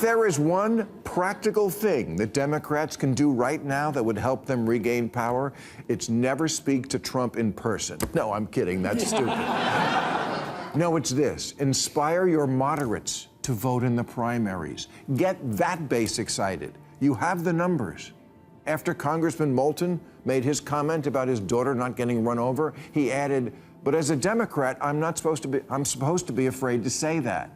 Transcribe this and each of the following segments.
There is one practical thing that Democrats can do right now that would help them regain power. It's never speak to Trump in person. No, I'm kidding. That's stupid. No, it's this. Inspire your moderates to vote in the primaries. Get that base excited. You have the numbers. After Congressman Moulton made his comment about his daughter not getting run over, he added, "But as a Democrat, I'm supposed to be afraid to say that."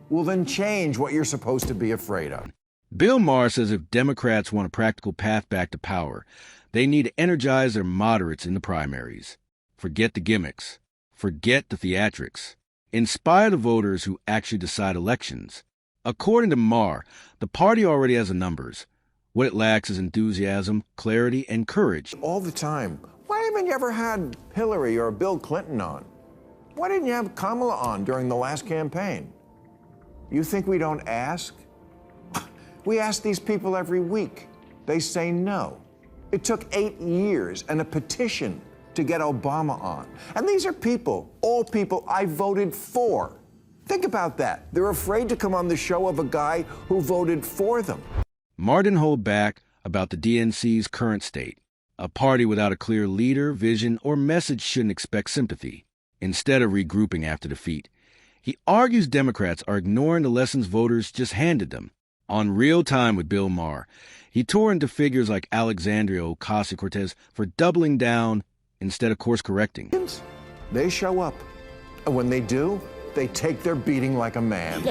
Well, then change what you're supposed to be afraid of. Bill Maher says if Democrats want a practical path back to power, they need to energize their moderates in the primaries. Forget the gimmicks. Forget the theatrics. Inspire the voters who actually decide elections. According to Maher, the party already has the numbers. What it lacks is enthusiasm, clarity, and courage. All the time. Why haven't you ever had Hillary or Bill Clinton on? Why didn't you have Kamala on during the last campaign? You think we don't ask? We ask these people every week. They say no. It took 8 years and a petition to get Obama on. And these are people, all people I voted for. Think about that. They're afraid to come on the show of a guy who voted for them. Maher didn't hold back about the DNC's current state. A party without a clear leader, vision, or message shouldn't expect sympathy. Instead of regrouping after defeat, he argues Democrats are ignoring the lessons voters just handed them. On Real Time with Bill Maher, he tore into figures like Alexandria Ocasio-Cortez for doubling down instead of course-correcting. They show up, and when they do, they take their beating like a man.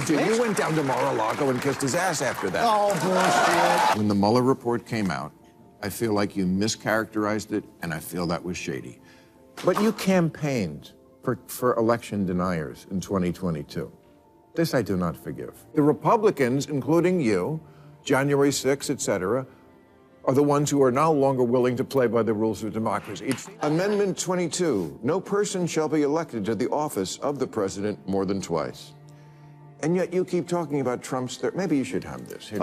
You went down to Mar-a-Lago and kissed his ass after that. Oh, bullshit. When the Mueller report came out, I feel like you mischaracterized it, and I feel that was shady. But you campaigned for election deniers in 2022. This I do not forgive. The Republicans, including you, January 6th, etc., are the ones who are no longer willing to play by the rules of democracy. Amendment 22, no person shall be elected to the office of the president more than twice. And yet you keep talking about Trump's third. Maybe you should have this. Here,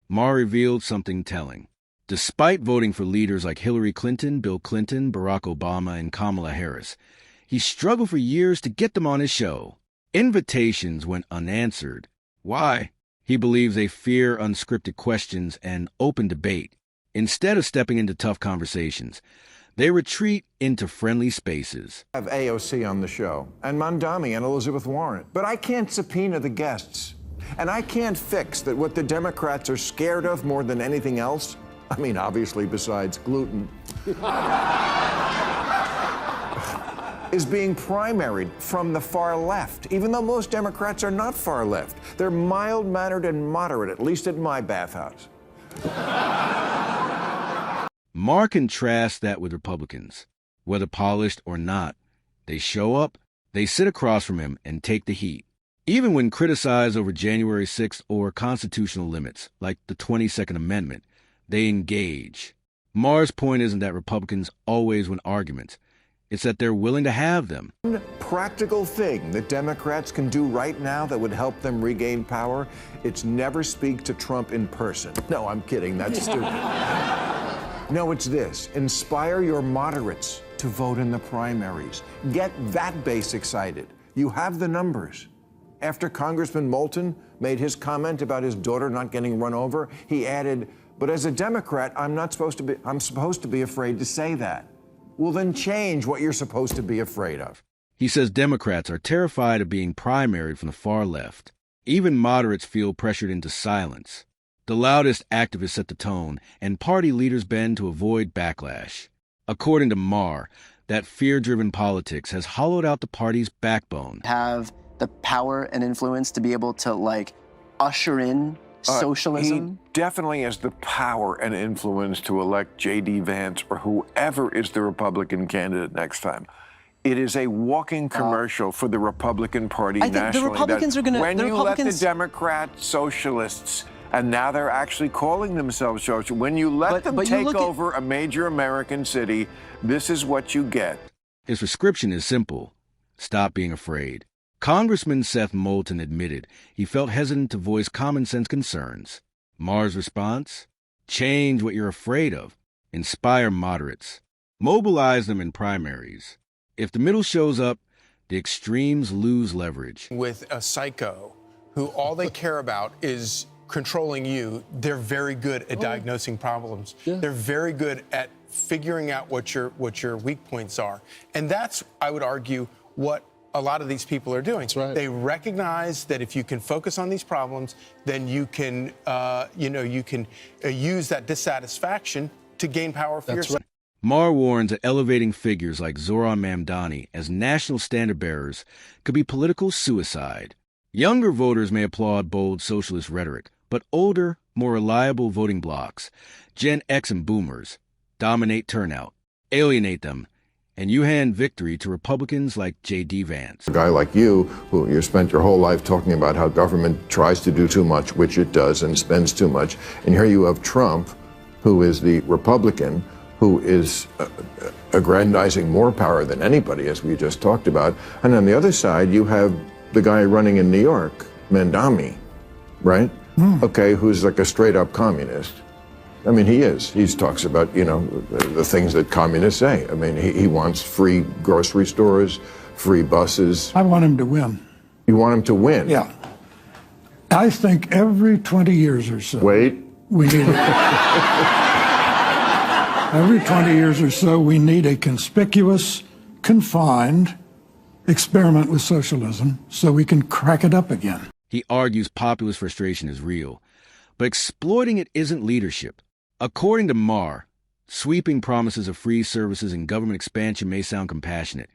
Maher revealed something telling. Despite voting for leaders like Hillary Clinton, Bill Clinton, Barack Obama, and Kamala Harris, he struggled for years to get them on his show. Invitations went unanswered. Why? He believes they fear unscripted questions and open debate. Instead of stepping into tough conversations, they retreat into friendly spaces. I have AOC on the show, and Mondami and Elizabeth Warren. But I can't subpoena the guests. And I can't fix that what the Democrats are scared of more than anything else, I mean, obviously besides gluten, is being primaried from the far left, even though most Democrats are not far left. They're mild-mannered and moderate, at least at my bathhouse. Maher contrasts that with Republicans. Whether polished or not, they show up, they sit across from him and take the heat. Even when criticized over January 6th or constitutional limits, like the 22nd Amendment, they engage. Maher's point isn't that Republicans always win arguments. It's that they're willing to have them. One practical thing that Democrats can do right now that would help them regain power, it's never speak to Trump in person. No, I'm kidding. That's stupid. No, it's this. Inspire your moderates to vote in the primaries. Get that base excited. You have the numbers. After Congressman Moulton made his comment about his daughter not getting run over, he added, "But as a Democrat, I'm supposed to be afraid to say that." Well, then change what you're supposed to be afraid of. He says Democrats are terrified of being primaried from the far left. Even moderates feel pressured into silence. The loudest activists set the tone, and party leaders bend to avoid backlash. According to Maher, that fear-driven politics has hollowed out the party's backbone. Have the power and influence to be able to, usher in socialism? He definitely has the power and influence to elect J.D. Vance or whoever is the Republican candidate next time. It is a walking commercial for the Republican Party I think nationally. the Republicans are going to... When you let the Democrat socialists, and now they're actually calling themselves socialists, when you let them take over a major American city, this is what you get. His prescription is simple. Stop being afraid. Congressman Seth Moulton admitted he felt hesitant to voice common-sense concerns. Maher's response? Change what you're afraid of. Inspire moderates. Mobilize them in primaries. If the middle shows up, the extremes lose leverage. With a psycho who all they care about is controlling you, they're very good at diagnosing problems. Yeah. They're very good at figuring out what your weak points are. And that's, I would argue, what a lot of these people are doing. That's right. They recognize that if you can focus on these problems, then you can, use that dissatisfaction to gain power for yourself. Right. Maher warns that elevating figures like Zohran Mamdani as national standard bearers could be political suicide. Younger voters may applaud bold socialist rhetoric, but older, more reliable voting blocs, Gen X and Boomers, dominate turnout, alienate them, and you hand victory to Republicans like J.D. Vance. A guy like you, who you spent your whole life talking about how government tries to do too much, which it does, and spends too much, and here you have Trump, who is the Republican, who is aggrandizing more power than anybody, as we just talked about. And on the other side, you have the guy running in New York, Mamdani, right? Okay, who's like a straight-up communist. I mean, he is. He talks about, the things that communists say. I mean, he wants free grocery stores, free buses. I want him to win. You want him to win? Yeah. I think every 20 years or so. Wait. We need every 20 years or so, we need a conspicuous, confined experiment with socialism so we can crack it up again. He argues populist frustration is real, but exploiting it isn't leadership. According to Maher, sweeping promises of free services and government expansion may sound compassionate,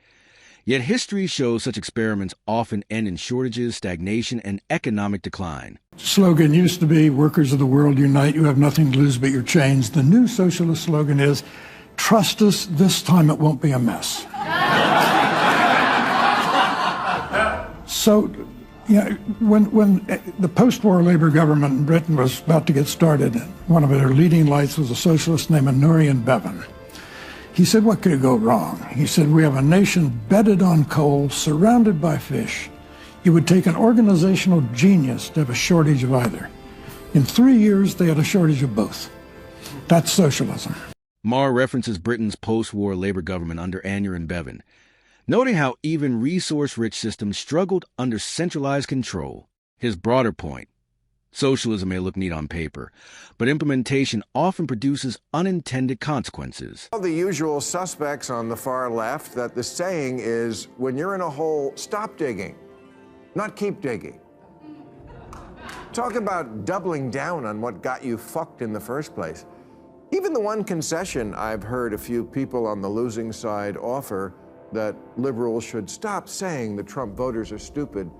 yet history shows such experiments often end in shortages, stagnation, and economic decline. The slogan used to be, workers of the world unite, you have nothing to lose but your chains. The new socialist slogan is, trust us, this time it won't be a mess. So, when the post-war Labour government in Britain was about to get started, one of their leading lights was a socialist named Nurian Bevan. He said, what could go wrong? He said, we have a nation bedded on coal, surrounded by fish. It would take an organizational genius to have a shortage of either. In 3 years, they had a shortage of both. That's socialism. Maher references Britain's post-war Labour government under Anyer and Bevan, noting how even resource-rich systems struggled under centralized control. His broader point, socialism may look neat on paper, but implementation often produces unintended consequences. The usual suspects on the far left that the saying is, when you're in a hole, stop digging, not keep digging. Talk about doubling down on what got you fucked in the first place. Even the one concession I've heard a few people on the losing side offer, that liberals should stop saying the Trump voters are stupid,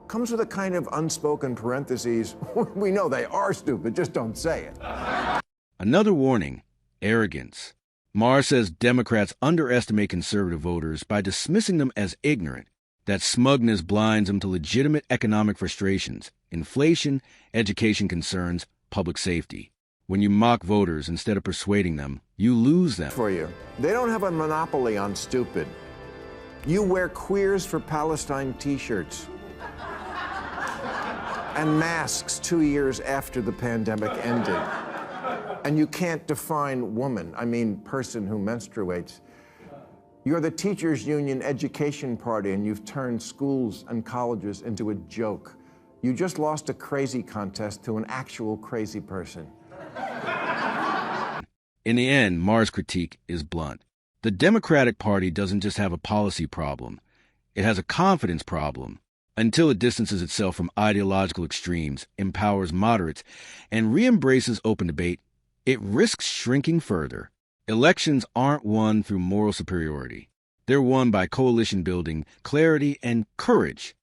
comes with a kind of unspoken parentheses. We know they are stupid, just don't say it. Another warning, arrogance. Maher says Democrats underestimate conservative voters by dismissing them as ignorant. That smugness blinds them to legitimate economic frustrations, inflation, education concerns, public safety. When you mock voters instead of persuading them, you lose them. For you, they don't have a monopoly on stupid. You wear Queers for Palestine t-shirts and masks 2 years after the pandemic ended. And you can't define woman, I mean person who menstruates. You're the teachers' union education party, and you've turned schools and colleges into a joke. You just lost a crazy contest to an actual crazy person. In the end, Maher's critique is blunt. The Democratic Party doesn't just have a policy problem. It has a confidence problem. Until it distances itself from ideological extremes, empowers moderates, and re-embraces open debate, it risks shrinking further. Elections aren't won through moral superiority. They're won by coalition building, clarity, and courage.